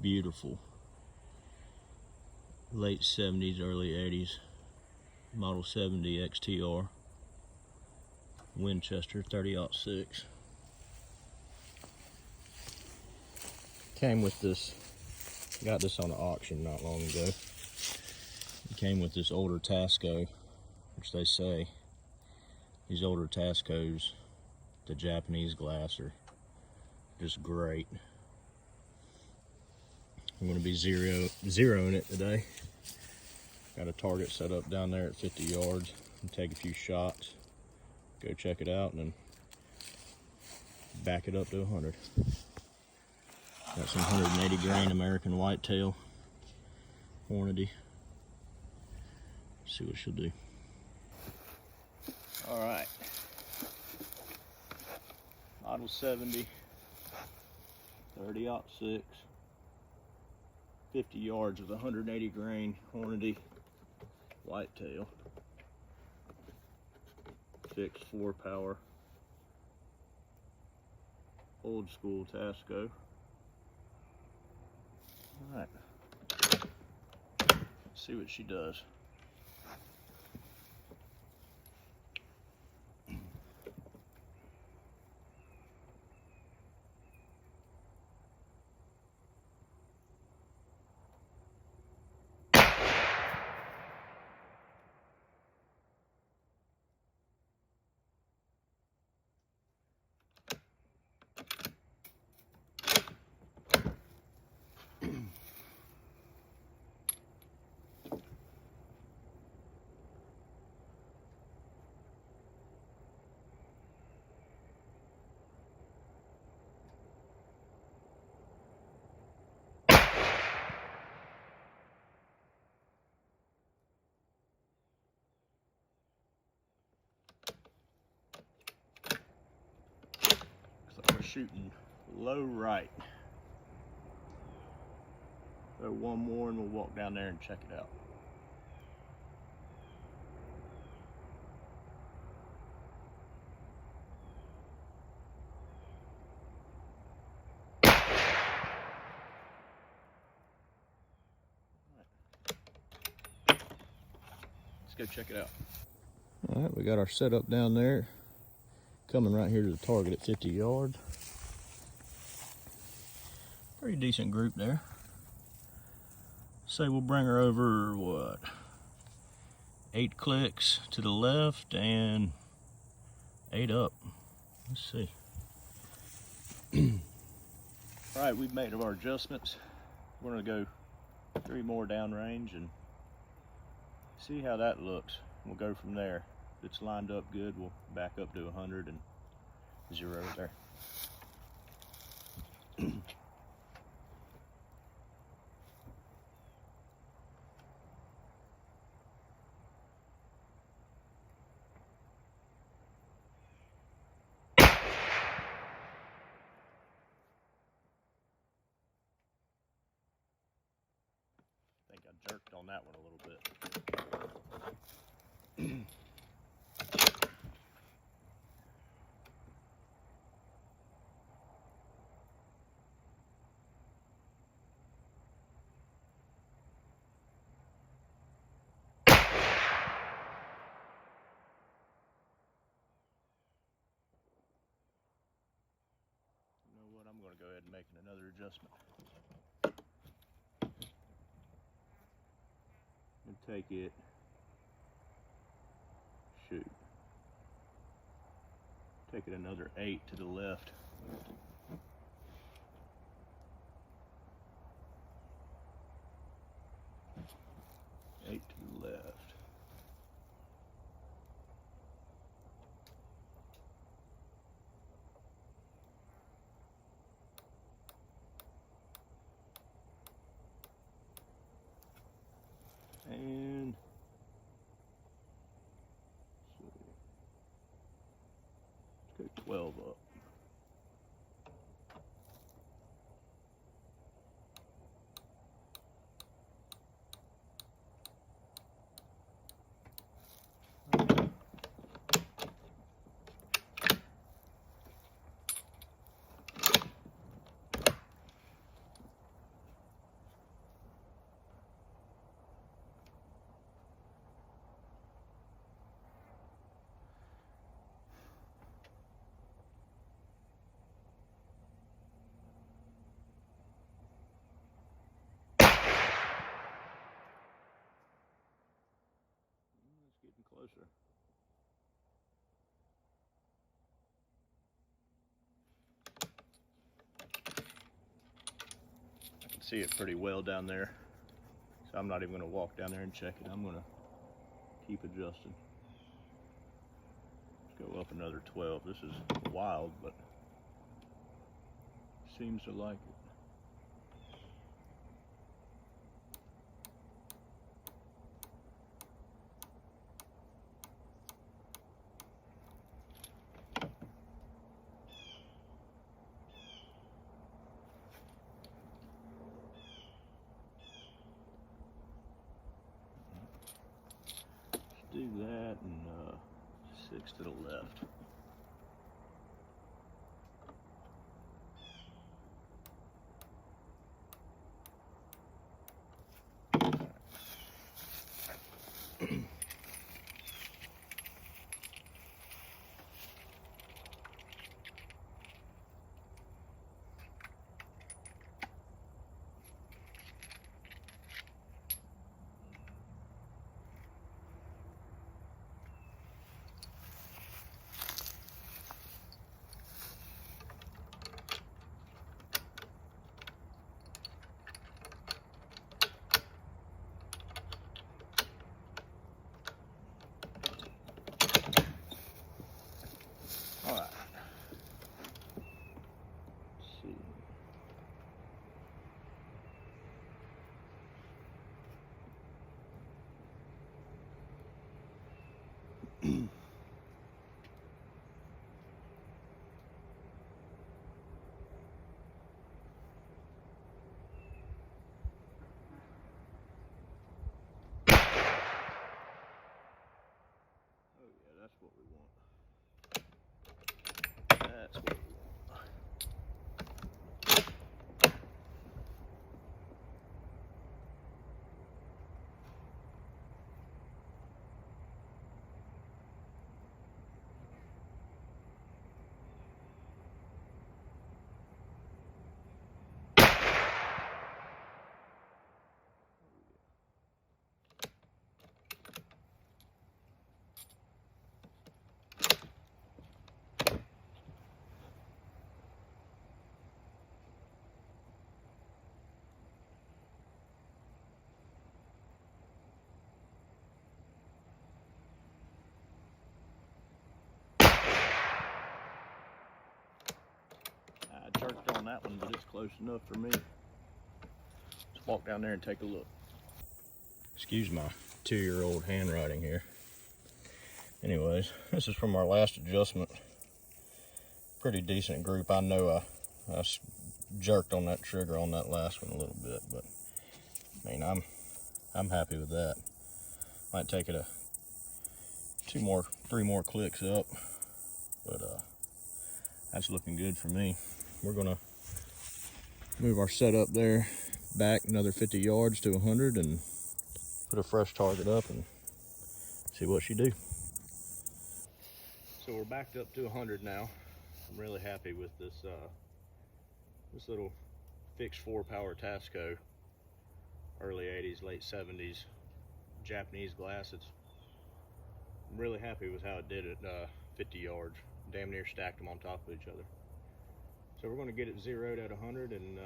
beautiful. Late 70s, early 80s. Model 70 XTR. Winchester 30-06. Came with this, got this on an auction not long ago. It came with this older Tasco, which they say these older Tascos, the Japanese glass, are just great. I'm going to be zeroing it today. Got a target set up down there at 50 yards. And take a few shots, go check it out, and then back it up to 100. Got some 180 grain American whitetail Hornady. See what she'll do. All right. Model 70, 30-06, 50 yards with 180 grain Hornady whitetail. Fixed 4-power. Old school Tasco. All right. See what she does. We're shooting low right. Throw one more and we'll walk down there and check it out. Let's go check it out. All right, we got our setup down there. Coming right here to the target at 50 yards. Pretty decent group there. Say we'll bring her over, what, 8 clicks to the left and 8 up. Let's see. All right, we've made our adjustments. We're gonna go 3 more downrange and see how that looks. We'll go from there. If it's lined up good, we'll back up to 100 and zero it there. I think I jerked on that one a little bit. I'm going to go ahead and make another adjustment. And take it, shoot, take it another 8 to the left. 8 to the left. And let's go 12 up. closer. I can see it pretty well down there, so I'm not even going to walk down there and check it. I'm going to keep adjusting. Let's go up another 12. This is wild, but seems to like it. Do that and 6 to the left. All right. Let's see. Oh yeah, that's what we want. That's what we want. I jerked on that one, but it's close enough for me. Let's walk down there and take a look. Excuse my 2-year-old handwriting here. Anyways, this is from our last adjustment. Pretty decent group. I know I jerked on that trigger on that last one a little bit, but I mean, I'm happy with that. Might take it 3 more clicks up, but that's looking good for me. We're gonna move our setup there back another 50 yards to 100 and put a fresh target up and see what she do. So we're backed up to 100 now. I'm really happy with this this little fixed 4-power Tasco, early 80s, late 70s, Japanese glass. I'm really happy with how it did at 50 yards. Damn near stacked them on top of each other. So we're going to get it zeroed at 100 and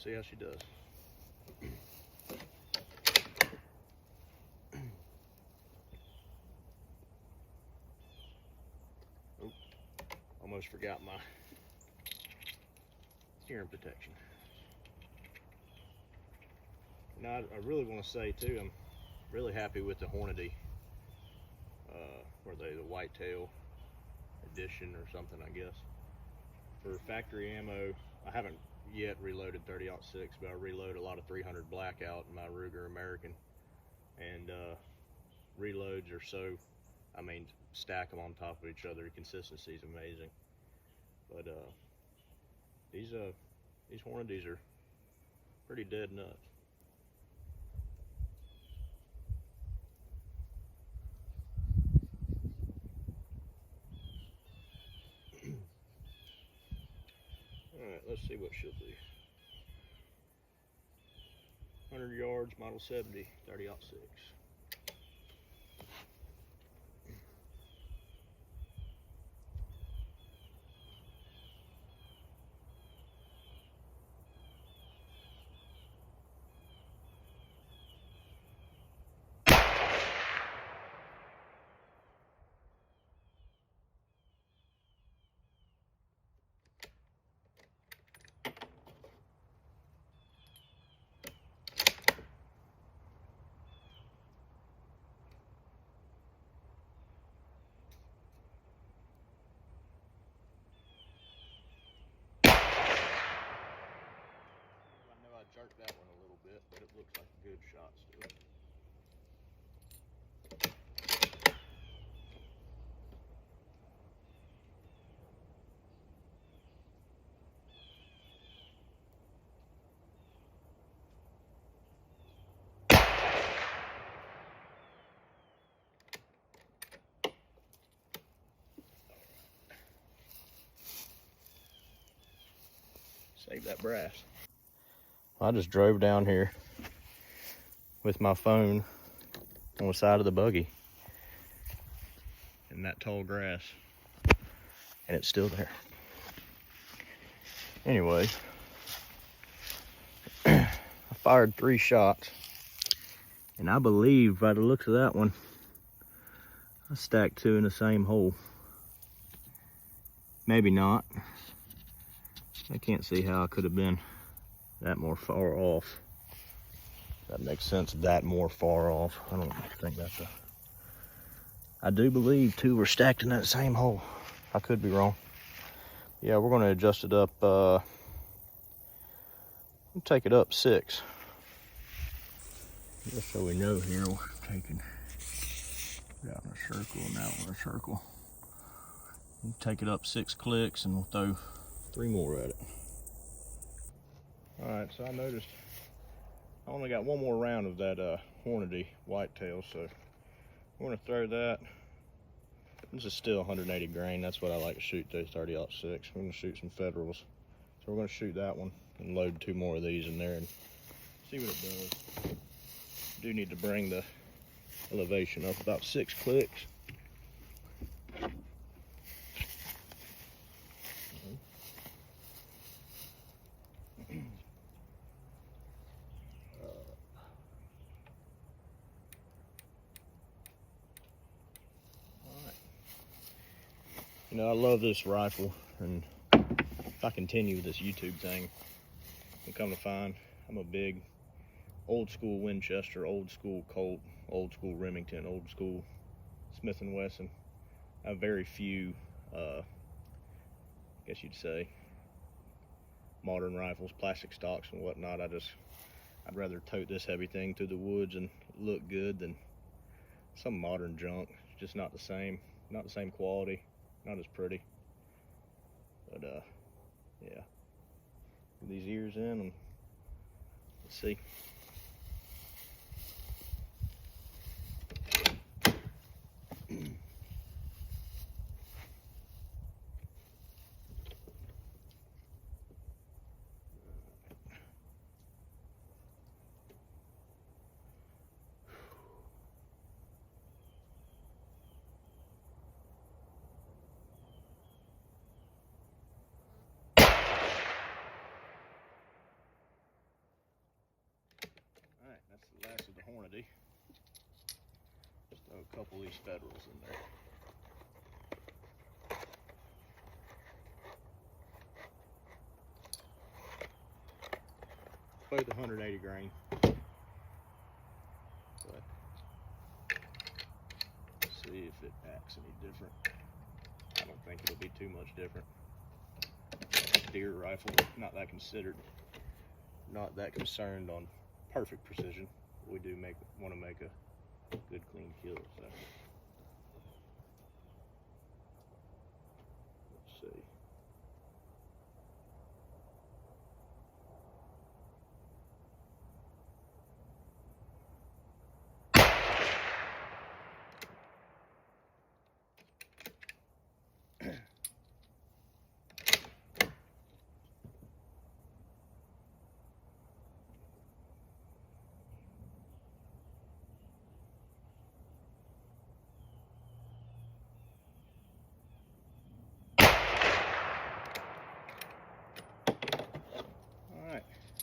see how she does. Oh, almost forgot my hearing protection. Now, I really want to say too, I'm really happy with the Hornady. Were they the whitetail edition or something, I guess. For factory ammo, I haven't yet reloaded 30-06, but I reload a lot of 300 Blackout in my Ruger American, and reloads are so, I mean, stack them on top of each other. The consistency is amazing. But these Hornadys are pretty dead nuts. Alright, let's see what she'll do. 100 yards, model 70, 30-06. but it looks like a good shot still. Save that brass. I just drove down here with my phone on the side of the buggy in that tall grass, and it's still there. Anyway, I fired 3 shots, and I believe by the looks of that one, I stacked 2 in the same hole. Maybe not. I can't see how I could have been that more far off. That makes sense, that more far off. I don't think that's a... I do believe 2 were stacked in that same hole. I could be wrong. Yeah, we're gonna adjust it up, we'll take it up 6. Just so we know here, we're taking it out in a circle and out in a circle. We'll take it up 6 clicks and we'll throw 3 more at it. All right, so I noticed I only got 1 more round of that Hornady whitetail, so we're gonna throw that. This is still 180 grain. That's what I like to shoot through 30-06. We're gonna shoot some Federals. So we're gonna shoot that one and load 2 more of these in there and see what it does. Do need to bring the elevation up about 6 clicks. You know, I love this rifle, and if I continue this YouTube thing, I'm come to find I'm a big old school Winchester, old school Colt, old school Remington, old school Smith & Wesson. I have very few, I guess you'd say, modern rifles, plastic stocks and whatnot. I'd rather tote this heavy thing through the woods and look good than some modern junk. It's just not the same quality. Not as pretty, but yeah. Put these ears in and let's see. Alright, that's the last of the Hornady. Just throw a couple of these Federals in there. Both 180 grain. But see if it acts any different. I don't think it'll be too much different. Deer rifle, not that concerned on perfect precision. We do want to make a good clean kill. So let's see.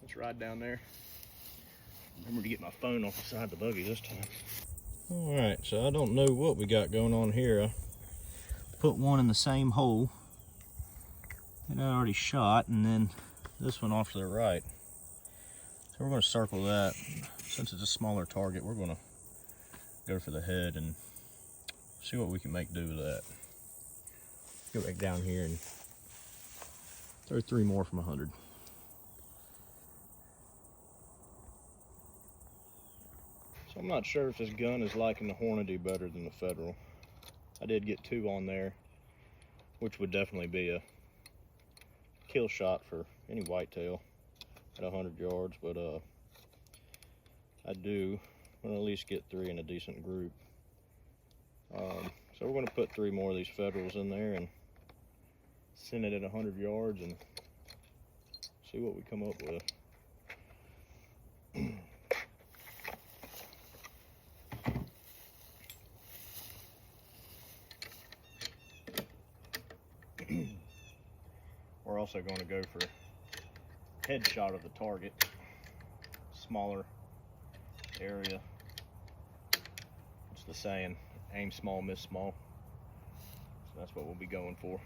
Let's ride down there. Remember to get my phone off the side of the buggy this time. Alright, so I don't know what we got going on here. I put one in the same hole that I already shot, and then this one off to the right. So we're going to circle that. Since it's a smaller target, we're going to go for the head and see what we can make do with that. Go back down here and throw 3 more from 100. So I'm not sure if this gun is liking the Hornady better than the Federal. I did get 2 on there, which would definitely be a kill shot for any whitetail at 100 yards, but I do want to at least get 3 in a decent group. So we're going to put 3 more of these Federals in there and send it at 100 yards and see what we come up with. We're also going to go for headshot of the target, smaller area. It's the saying, aim small, miss small. So that's what we'll be going for.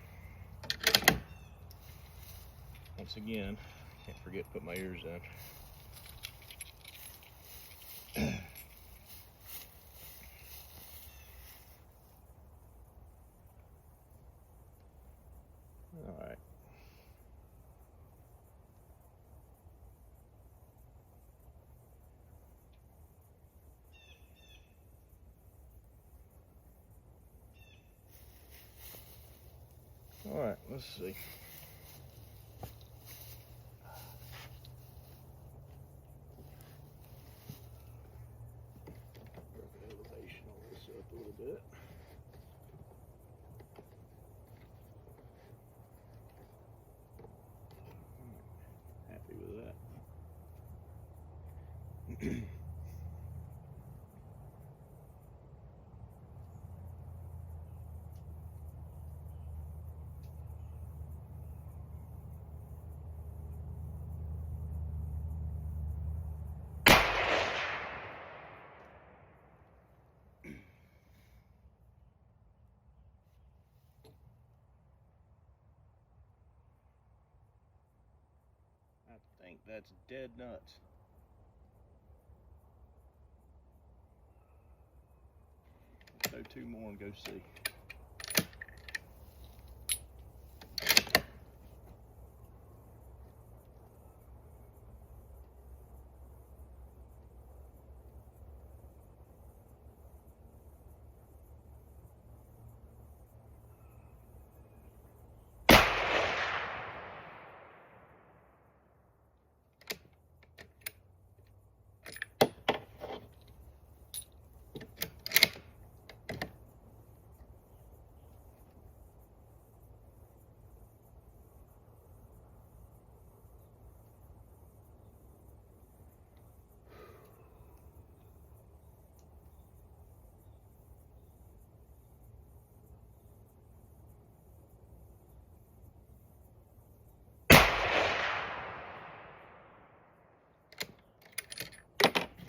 Once again, can't forget to put my ears in. All right. All right, let's see. Elevation on this up a little bit. Happy with that. I think that's dead nuts. Go 2 more and go see.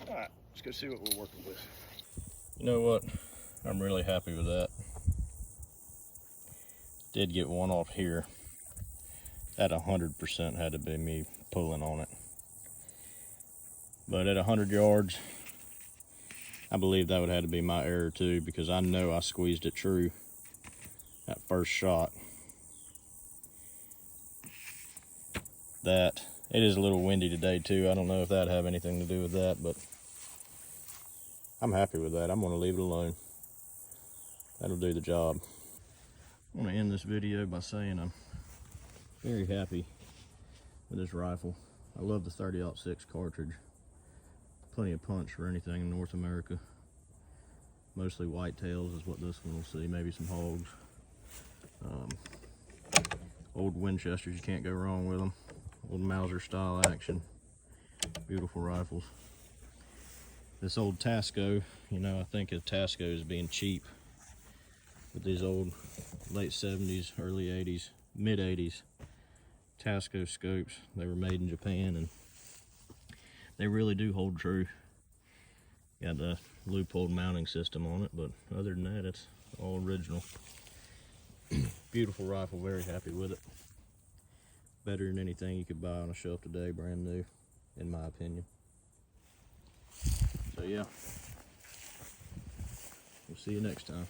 All right, let's go see what we're working with. You know what? I'm really happy with that. Did get 1 off here. That 100% had to be me pulling on it. But at 100 yards, I believe that would have to be my error too, because I know I squeezed it true that first shot. That it is a little windy today too. I don't know if that'd have anything to do with that, but I'm happy with that. I'm gonna leave it alone. That'll do the job. I'm gonna end this video by saying I'm very happy with this rifle. I love the 30-06 cartridge. Plenty of punch for anything in North America. Mostly whitetails is what this one will see, maybe some hogs. Old Winchesters, you can't go wrong with them. Old Mauser style action. Beautiful rifles. This old Tasco, you know, I think of Tasco as being cheap. With these old late 70s, early 80s, mid 80s Tasco scopes. They were made in Japan and they really do hold true. Got the loophole mounting system on it, but other than that, it's all original. Beautiful rifle, very happy with it. Better than anything you could buy on a shelf today, brand new, in my opinion. So yeah, we'll see you next time.